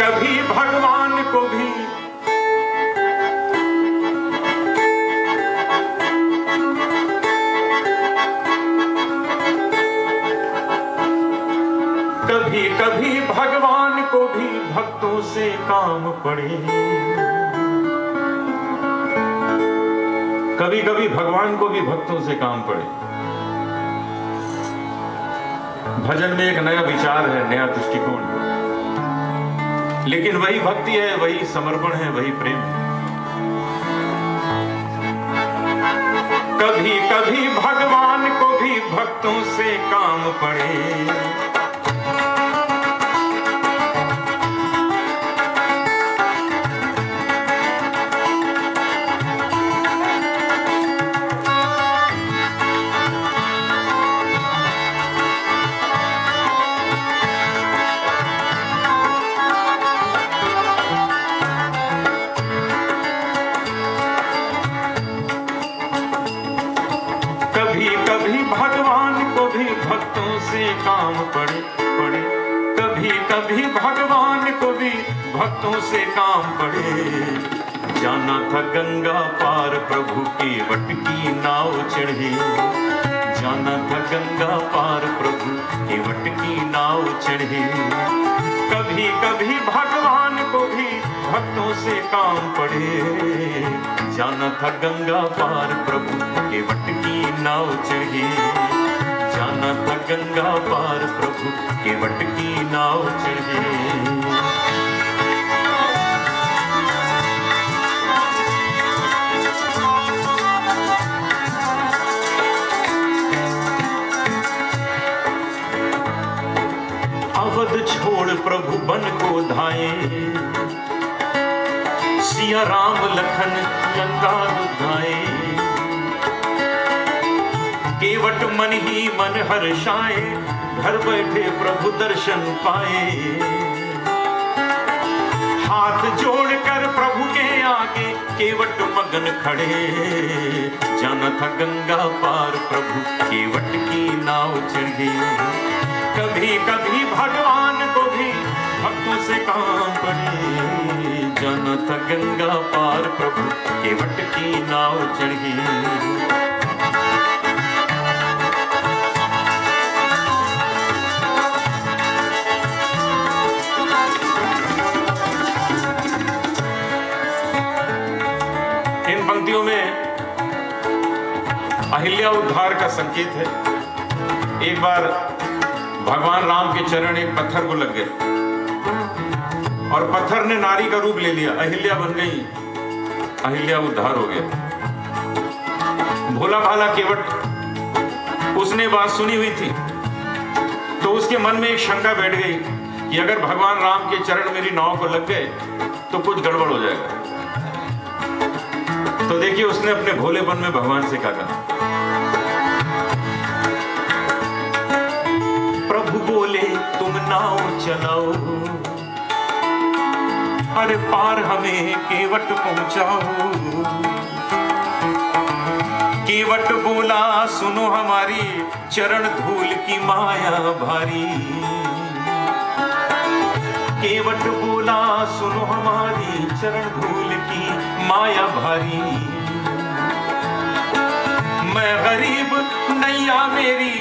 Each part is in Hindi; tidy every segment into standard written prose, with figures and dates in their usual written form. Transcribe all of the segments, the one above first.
कभी भगवान को भी कभी भगवान को भी भक्तों से काम पड़े। कभी कभी भगवान को भी भक्तों से काम पड़े। भजन में एक नया विचार है, नया दृष्टिकोण, लेकिन वही भक्ति है, वही समर्पण है, वही प्रेम है। कभी कभी भगवान को भी भक्तों से काम पड़े। कभी भगवान को भी भक्तों से काम पड़े। कभी कभी भगवान को भी भक्तों से काम पड़े। जाना था गंगा पार प्रभु की वट की नाव चढ़े। जाना था गंगा पार प्रभु की वट की नाव चढ़े। कभी कभी भगवान को भी भक्तों से काम पड़े। जाना था गंगा पार प्रभु के वट की नाव चढ़े। जाना था गंगा पार प्रभु के वट की नाव चढ़े। अवध छोड़ प्रभु बन को धाये। सिया राम लखन लंका धाये। केवट मन ही मन हर्षाए। घर बैठे प्रभु दर्शन पाए। हाथ जोड़कर प्रभु के आगे केवट मगन खड़े। जाना था गंगा पार प्रभु केवट की नाव चढ़े। कभी कभी भगवान को भी भक्तों से काम पड़े। जाना था गंगा पार प्रभु केवट की नाव चढ़े। इन पंक्तियों में अहिल्या उद्धार का संकेत है। एक बार भगवान राम के चरण एक पत्थर को लग गए और पत्थर ने नारी का रूप ले लिया, अहिल्या बन गई, अहिल्या उद्धार हो गया। भोला भाला केवट उसने बात सुनी हुई थी, तो उसके मन में एक शंका बैठ गई कि अगर भगवान राम के चरण मेरी नाव को लग गए तो कुछ गड़बड़ हो जाएगा। तो देखिए उसने अपने भोलेपन में भगवान से कहा। प्रभु बोले तुम नाव चलाओ, अरे पार हमें केवट पहुंचाओ। केवट बोला सुनो हमारी चरण धूल की माया भारी। केवट बोला सुनो हमारी चरण धूल की माया भारी। मैं गरीब नैया मेरी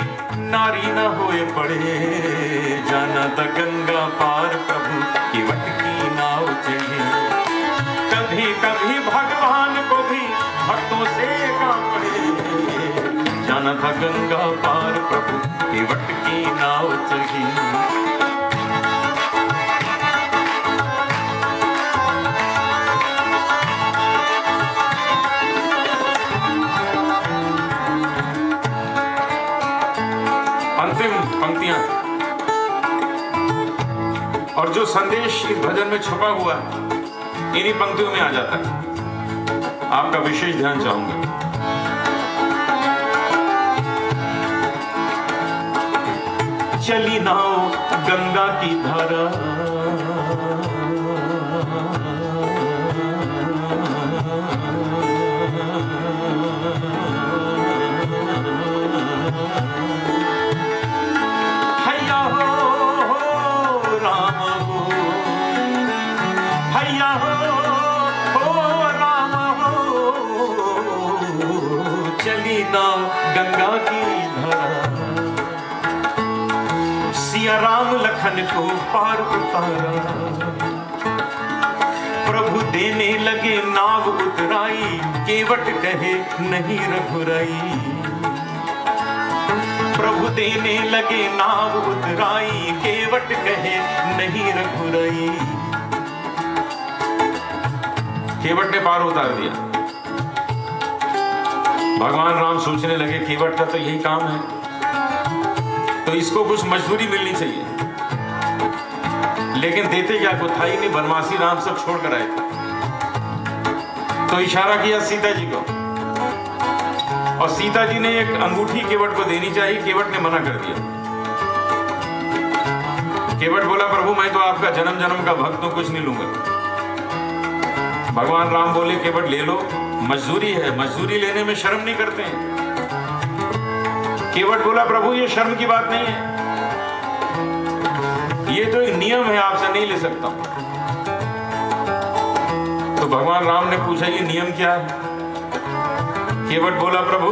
नारी न होए पड़े। जाना था गंगा पार प्रभु की वट की नाव चढ़े। कभी कभी भगवान को भी भक्तों से काम पड़े। जाना था गंगा पार प्रभु की वट की नाव चढ़े। पंक्तियां और जो संदेश इस भजन में छुपा हुआ इन्हीं पंक्तियों में आ जाता है। आपका विशेष ध्यान चाहूंगा। चली नाव गंगा की धारा। लखन को पार उतारा। प्रभु देने लगे नाव उतराई, केवट कहे नहीं रघुराई। प्रभु देने लगे नाव उतराई, केवट कहे नहीं रघुराई। केवट ने पार उतार दिया। भगवान राम सोचने लगे केवट का तो यही काम है, तो इसको कुछ मजदूरी मिलनी चाहिए। लेकिन देते क्या, को था ही नहीं, बनवासी राम सब छोड़ कर आए थे। तो इशारा किया सीता जी को, और सीता जी ने एक अंगूठी केवट को देनी चाहिए। केवट ने मना कर दिया। केवट बोला प्रभु मैं तो आपका जन्म जन्म का भक्त हूं, कुछ नहीं लूंगा। भगवान राम बोले केवट ले लो, मजदूरी है, मजदूरी लेने में शर्म नहीं करते हैं। केवट बोला प्रभु ये शर्म की बात नहीं है, ये तो एक नियम है, आपसे नहीं ले सकता। तो भगवान राम ने पूछा ये नियम क्या है? केवट बोला प्रभु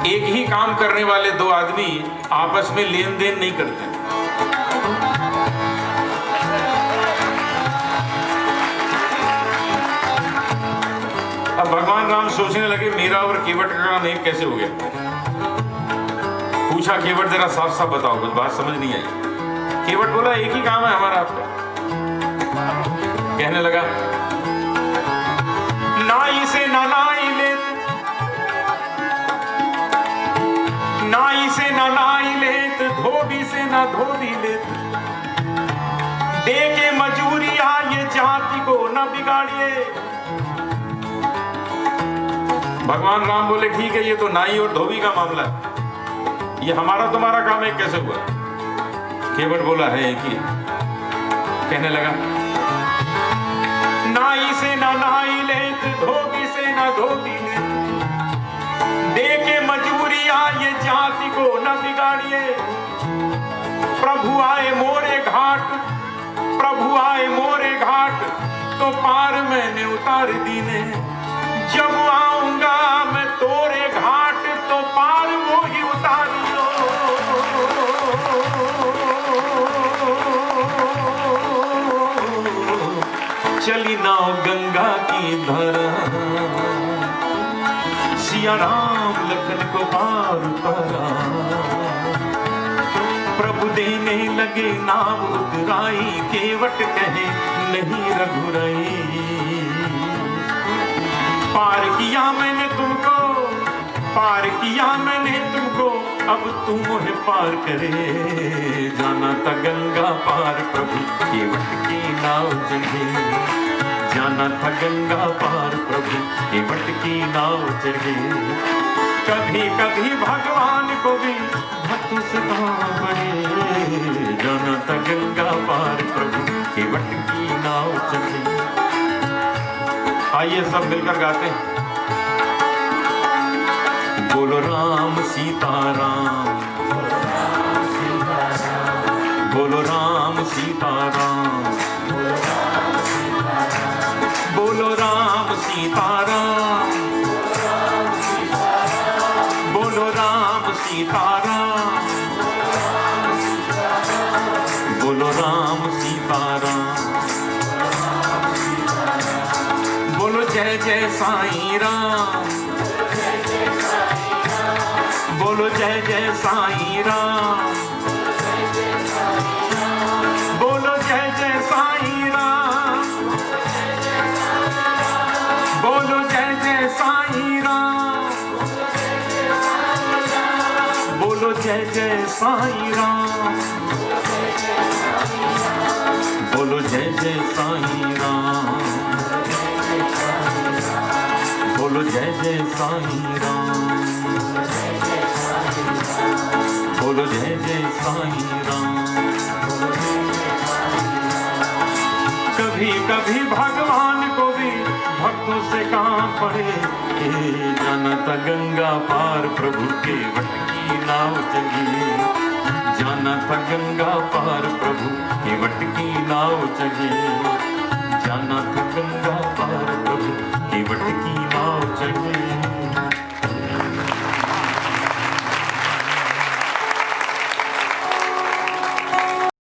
एक ही काम करने वाले दो आदमी आपस में लेन देन नहीं करते। अब भगवान राम सोचने लगे मेरा और केवट का काम एक कैसे हो गया। पूछा केवट जरा साफ साफ बताओ, कुछ बात समझ नहीं आई। केवट बोला एक ही काम है हमारा आपका। कहने लगा नाई से ना नाई लेत, नाई से ना नाई लेत, धोबी से ना धोबी लेत। दे के मजूरिया ये जाति को न बिगाड़िए। भगवान राम बोले ठीक है, ये तो नाई और धोबी का मामला है, ये हमारा तुम्हारा काम है कैसे हुआ? केवट बोला है एक ही। कहने लगा नाई से ना नाई लेत, धोबी से ना धोबी लेत। दे के मजूरिया ये जाति को न बिगाड़िए। प्रभु आए मोरे घाट, प्रभु आए मोरे घाट, तो पार मैंने उतार दीने। जब आऊंगा मैं तोरे घाट, तो पार वो ही उतारियो। चली नाव गंगा की धारा, सिया राम लखन को पार उतारा। प्रभु देने लगे नाव उतराई, केवट कहे नहीं रघुराई। पार किया मैंने तुमको, पार किया मैंने तुमको, अब तुम मुझे पार करे। जाना था गंगा पार प्रभु, केवट की नाव चढ़े। जाना था गंगा पार प्रभु, केवट की नाव चढ़े। कभी कभी भगवान को भी भक्त से पड़े। जाना था गंगा पार प्रभु, केवट की नाव चढ़े। आइए सब मिलकर गाते हैं। बोलो राम सीताराम, बोलो राम सीताराम, बोलो राम सीताराम, बोलो राम सीताराम, बोलो राम सीताराम। बोलो जय जय साईं राम, बोलो जय जय साईं राम, बोलो जय जय साईं राम, बोलो जय जय साईं राम, बोलो जय जय साईं राम, बोलो जय जय साईं राम, बोलो जय जय साईं राम, बोलो जय जय साईं राम। कभी कभी भगवान को भी भक्तों से काम पड़े। जाना था गंगा पार प्रभु, केवट की नाव चढ़े। जाना था गंगा पार प्रभु, केवट की नाव चढ़े। जाना था गंगा पार प्रभु, केवट की